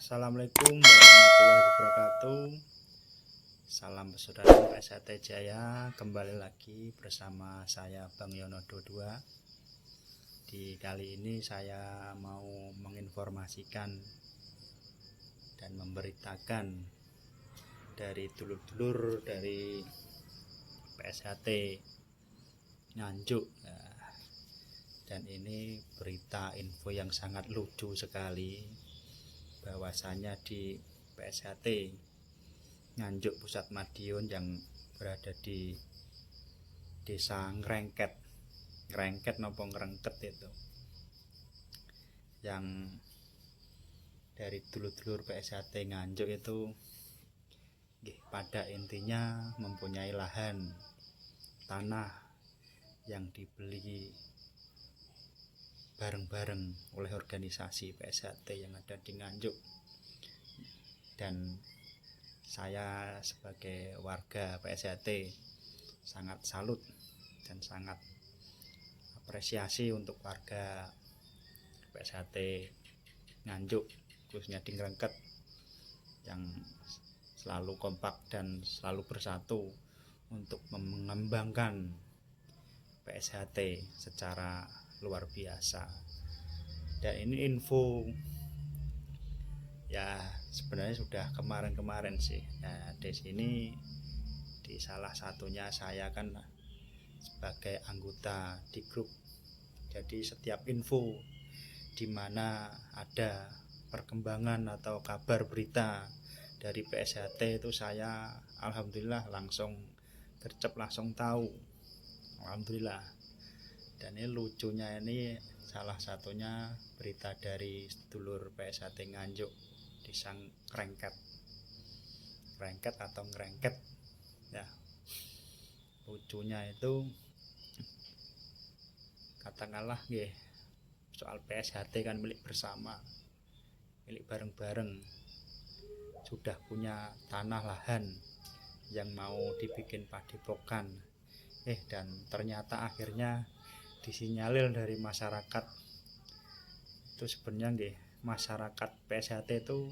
Assalamualaikum warahmatullahi wabarakatuh. Salam persaudaraan PSHT Jaya. Kembali lagi bersama saya Bang Yono 22. Di kali ini saya mau menginformasikan dan memberitakan dari dulur-dulur dari PSHT Nganjuk. Dan ini berita info yang sangat lucu sekali, bahwasanya di PSHT Nganjuk Pusat Madiun yang berada di Desa Ngrengket nopo Ngrengket itu, yang dari dulur-dulur PSHT Nganjuk itu pada intinya mempunyai lahan tanah yang dibeli bareng-bareng oleh organisasi PSHT yang ada di Nganjuk. Dan saya sebagai warga PSHT sangat salut dan sangat apresiasi untuk warga PSHT Nganjuk, khususnya di Ngrengket, yang selalu kompak dan selalu bersatu untuk mengembangkan PSHT secara luar biasa. Dan ini info ya sebenarnya sudah kemarin sih. Nah, di sini di salah satunya saya kan sebagai anggota di grup. Jadi setiap info di mana ada perkembangan atau kabar berita dari PSHT itu saya alhamdulillah langsung gercep, langsung tahu. Alhamdulillah. Dan ini lucunya, ini salah satunya berita dari sedulur PSHT Nganjuk di Sang Ngrengket atau Ngrengket ya. Lucunya itu katakanlah soal PSHT kan milik bersama, milik bareng-bareng, sudah punya tanah lahan yang mau dibikin padepokan, dan ternyata akhirnya disinyalir dari masyarakat itu. Sebenarnya masyarakat PSHT itu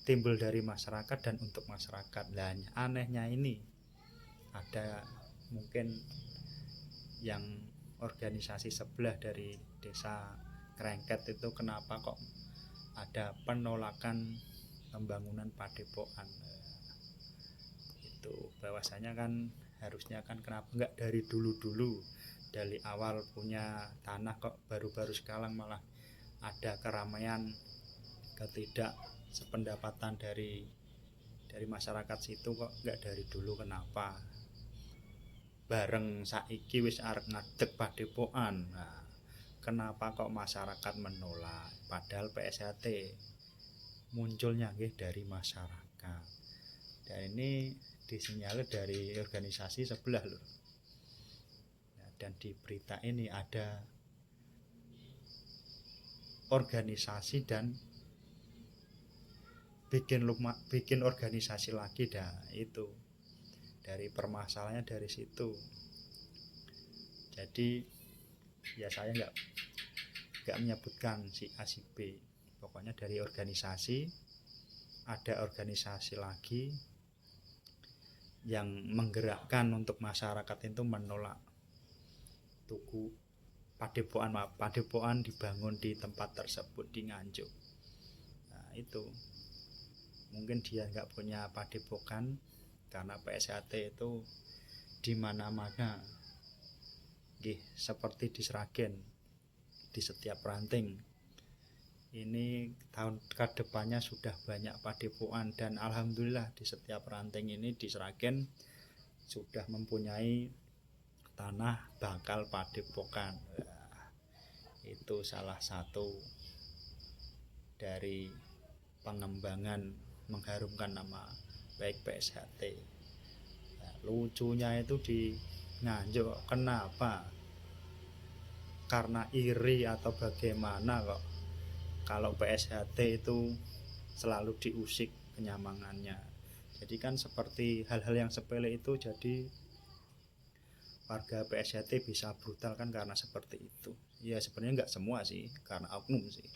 timbul dari masyarakat dan untuk masyarakat. Dan anehnya ini ada mungkin yang organisasi sebelah dari desa Ngrengket itu, kenapa kok ada penolakan pembangunan padepokan. Itu bahwasanya kan harusnya kan kenapa enggak dari dulu dari awal punya tanah, kok baru-baru sekarang malah ada keramaian, ketidak sependapatan dari masyarakat situ, kok enggak dari dulu. Kenapa bareng saiki wis arep ngadeg padepokan? Nah, kenapa kok masyarakat menolak, padahal PSHT munculnya dari masyarakat. Dan ini disinyalir dari organisasi sebelah loh. Dan di berita ini ada organisasi dan bikin organisasi lagi. Dah itu dari permasalahannya dari situ. Jadi ya saya nggak menyebutkan si A si B, pokoknya dari organisasi ada organisasi lagi yang menggerakkan untuk masyarakat itu menolak tugu padepokan dibangun di tempat tersebut di Nganjuk. Nah, itu mungkin dia nggak punya padepokan karena PSHT itu di mana-mana, seperti di Sragen, di setiap ranting. Ini tahun kedepannya sudah banyak padepokan, dan alhamdulillah di setiap ranting ini di Sragen sudah mempunyai tanah bakal padepokan. Itu salah satu dari pengembangan mengharumkan nama baik PSHT. Lucunya itu di Nganjuk, kenapa? Karena iri atau bagaimana kok kalau PSHT itu selalu diusik kenyamangannya. Jadi kan seperti hal-hal yang sepele itu jadi warga PSHT bisa brutal kan karena seperti itu. Ya sebenarnya nggak semua sih, karena oknum sih.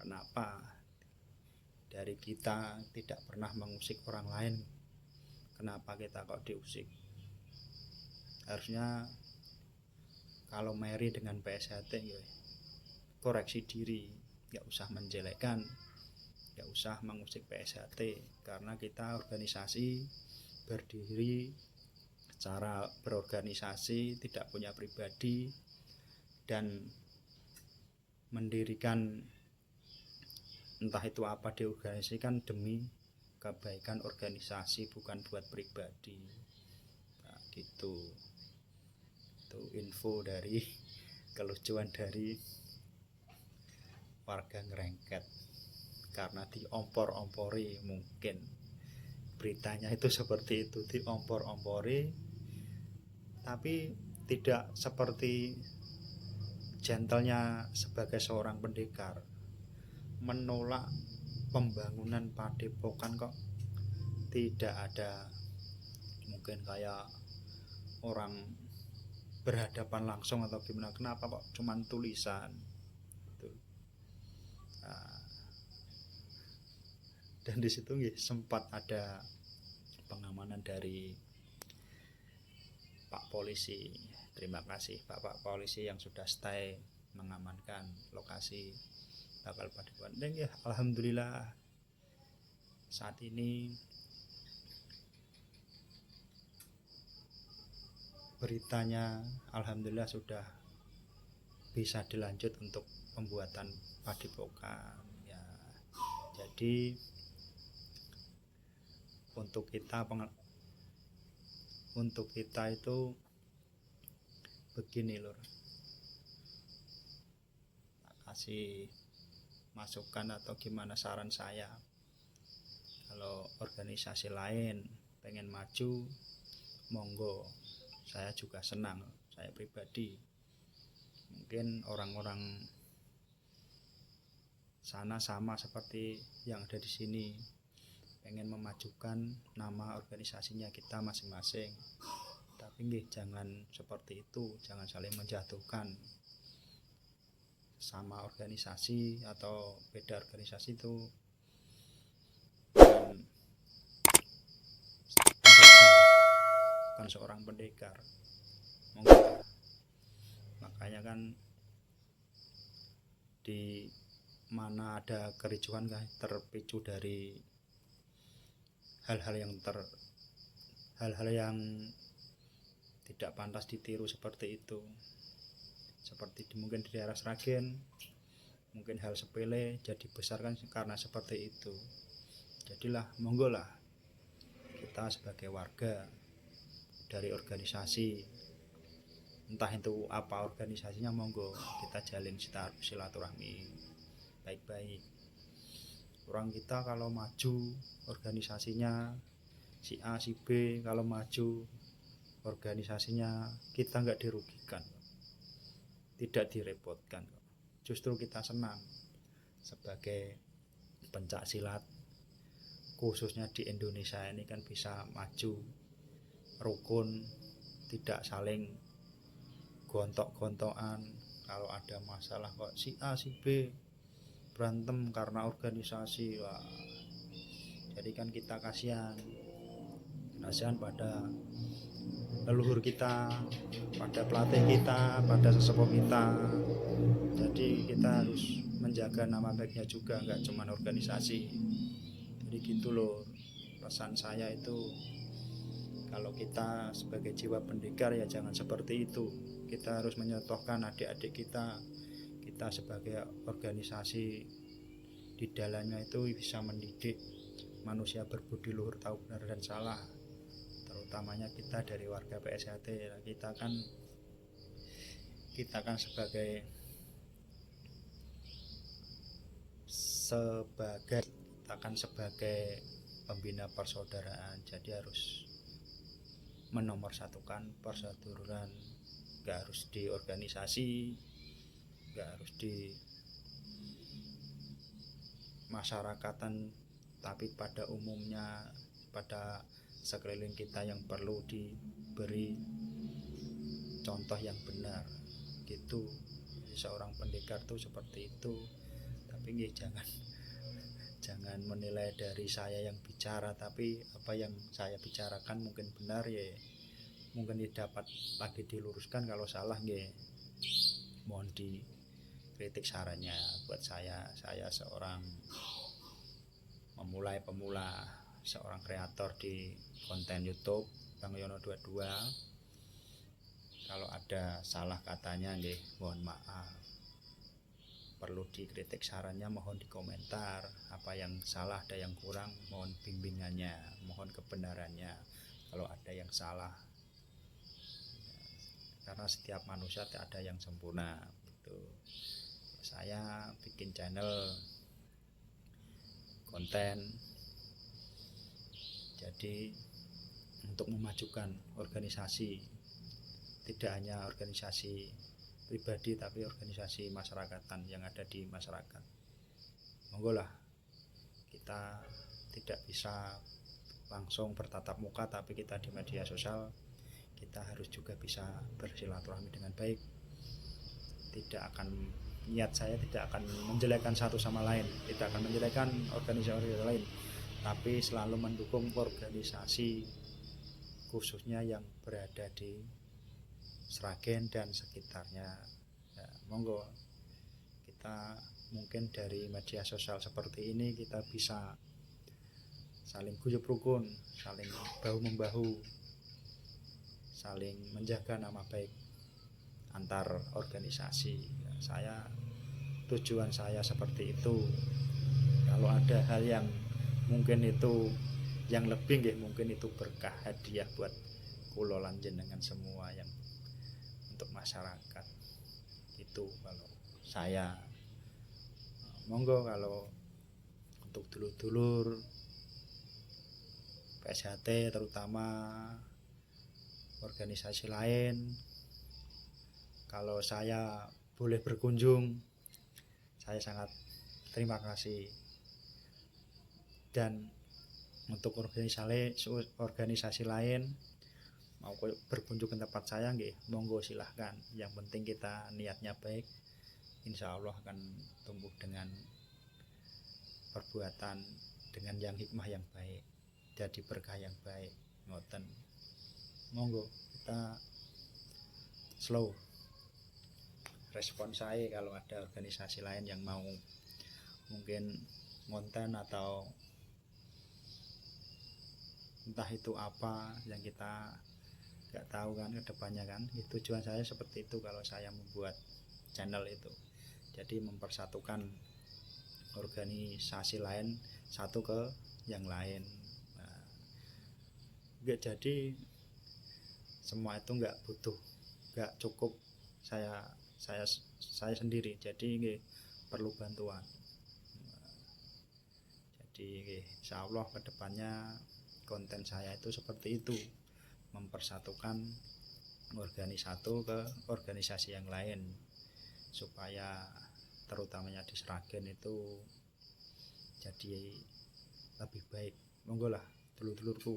Kenapa dari kita tidak pernah mengusik orang lain, kenapa kita kok diusik? Harusnya kalau marry dengan PSHT ya koreksi diri, nggak usah menjelekkan, nggak usah mengusik PSHT, karena kita organisasi berdiri secara berorganisasi, tidak punya pribadi, dan mendirikan entah itu apa di organisasi kan demi kebaikan organisasi, bukan buat pribadi. Nah, gitu. Itu info dari kelucuan dari warga Ngerengket, karena diompor-ompori, mungkin beritanya itu seperti itu, diompor-ompori, tapi tidak seperti gentlenya sebagai seorang pendekar menolak pembangunan padepokan. Kok tidak ada mungkin kayak orang berhadapan langsung atau gimana, kenapa kok cuman tulisan gitu. Nah, dan di situ sempat ada pengamanan dari Pak Polisi. Terima kasih Bapak Polisi yang sudah stay mengamankan lokasi bakal padepokan. Dan ya alhamdulillah saat ini beritanya alhamdulillah sudah bisa dilanjut untuk pembuatan padepokan ya. Jadi untuk kita itu begini lur, kasih masukan atau gimana saran saya, kalau organisasi lain pengen maju monggo, saya juga senang, saya pribadi. Mungkin orang-orang sana sama seperti yang ada di sini, pengen memajukan nama organisasinya kita masing-masing, tapi jangan seperti itu, jangan saling menjatuhkan. Sama organisasi atau beda organisasi itu bukan seorang pendekar, monggo. Makanya kan di mana ada kericuhan kan terpicu dari hal-hal yang tidak pantas ditiru seperti itu. Seperti mungkin di daerah Sragen, mungkin hal sepele jadi besar kan karena seperti itu. Jadilah monggo lah kita sebagai warga dari organisasi, entah itu apa organisasinya, monggo kita jalin silaturahmi baik-baik. Orang kita kalau maju organisasinya, si A si B kalau maju organisasinya, kita nggak dirugikan, tidak direpotkan, justru kita senang sebagai pencak silat khususnya di Indonesia ini kan bisa maju rukun, tidak saling gontok-gontokan. Kalau ada masalah kok si A si B berantem karena organisasi, wah, jadi kan kita kasihan pada leluhur kita, pada pelatih kita, pada sesepuh kita. Jadi kita harus menjaga nama baiknya juga, nggak cuma organisasi. Jadi gitu loh pesan saya itu, kalau kita sebagai jiwa pendekar ya jangan seperti itu. Kita harus menyontohkan adik-adik kita sebagai organisasi, di dalamnya itu bisa mendidik manusia berbudi luhur, tahu benar dan salah. Terutamanya kita dari warga PSHT, kita kan sebagai pembina persaudaraan, jadi harus menomorsatukan persaudaraan. Gak harus di organisasi, gak harus di masyarakatan, tapi pada umumnya, pada sekeliling kita yang perlu diberi contoh yang benar gitu. Seorang pendekar tuh seperti itu, tapi jangan jangan menilai dari saya yang bicara, tapi apa yang saya bicarakan mungkin benar ya, mungkin dapat lagi diluruskan. Kalau salah ya mohon dikritik sarannya. Buat saya seorang pemula, seorang kreator di konten YouTube Bang Yono 22. Kalau ada salah katanya nggih mohon maaf, perlu dikritik sarannya mohon di komentar. Apa yang salah, ada yang kurang, mohon bimbingannya, mohon kebenarannya kalau ada yang salah, karena setiap manusia tidak ada yang sempurna gitu. Saya bikin channel konten jadi untuk memajukan organisasi, tidak hanya organisasi pribadi tapi organisasi masyarakatan yang ada di masyarakat. Monggo lah, kita tidak bisa langsung bertatap muka, tapi kita di media sosial kita harus juga bisa bersilaturahmi dengan baik. Niat saya tidak akan menjelekkan satu sama lain, tidak akan menjelekkan organisasi lain, tapi selalu mendukung organisasi khususnya yang berada di Sragen dan sekitarnya. Ya, monggo, kita mungkin dari media sosial seperti ini kita bisa saling guyub rukun, saling bahu membahu, saling menjaga nama baik antar organisasi. Tujuan saya seperti itu. Kalau ada hal yang mungkin itu yang lebih mungkin itu berkah hadiah buat kula lan jenengan semua yang untuk masyarakat. Itu kalau saya. Monggo kalau untuk dulur-dulur PSHT terutama organisasi lain, kalau saya boleh berkunjung, saya sangat terima kasih. Dan untuk organisasi lain mau berkunjung ke tempat saya nggih, monggo silahkan. Yang penting kita niatnya baik, insya Allah akan tumbuh dengan perbuatan dengan yang hikmah yang baik, jadi berkah yang baik. Ngoten, monggo kita slow respon saya kalau ada organisasi lain yang mau mungkin konten atau entah itu apa yang kita nggak tahu kan kedepannya kan. Tujuan saya seperti itu kalau saya membuat channel itu, jadi mempersatukan organisasi lain satu ke yang lain. Jadi semua itu nggak cukup saya sendiri, jadi perlu bantuan. Jadi insya Allah kedepannya konten saya itu seperti itu, mempersatukan satu ke organisasi yang lain supaya terutamanya di Sragen itu jadi lebih baik. Monggo lah dulur-dulurku,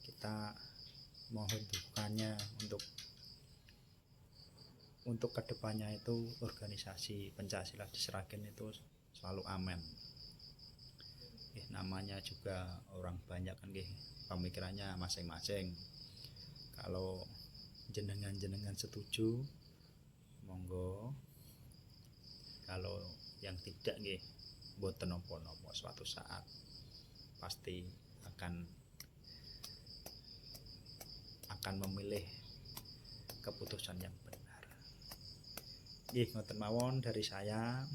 kita mohon dukungannya untuk kedepannya itu organisasi pencaksilat di Sragen itu selalu aman. Namanya juga orang banyak kan pemikirannya masing-masing. Kalau jenengan setuju monggo, kalau yang tidak mboten napa-napa, suatu saat pasti akan memilih keputusan yang benar. Ngoten mawon dari saya.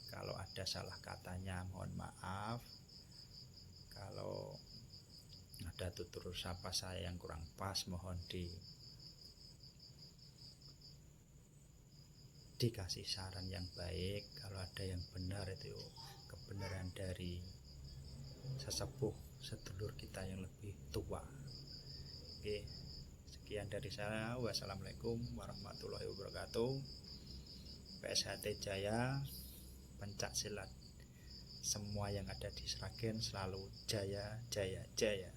Kalau ada salah katanya mohon maaf. Kalau ada tutur sapa saya yang kurang pas mohon dikasih saran yang baik. Kalau ada yang benar itu kebenaran dari sesepuh sedulur kita yang lebih tua. Sekian dari saya. Wassalamualaikum warahmatullahi wabarakatuh. PSHT Jaya, pencak silat semua yang ada di Sragen selalu jaya jaya jaya.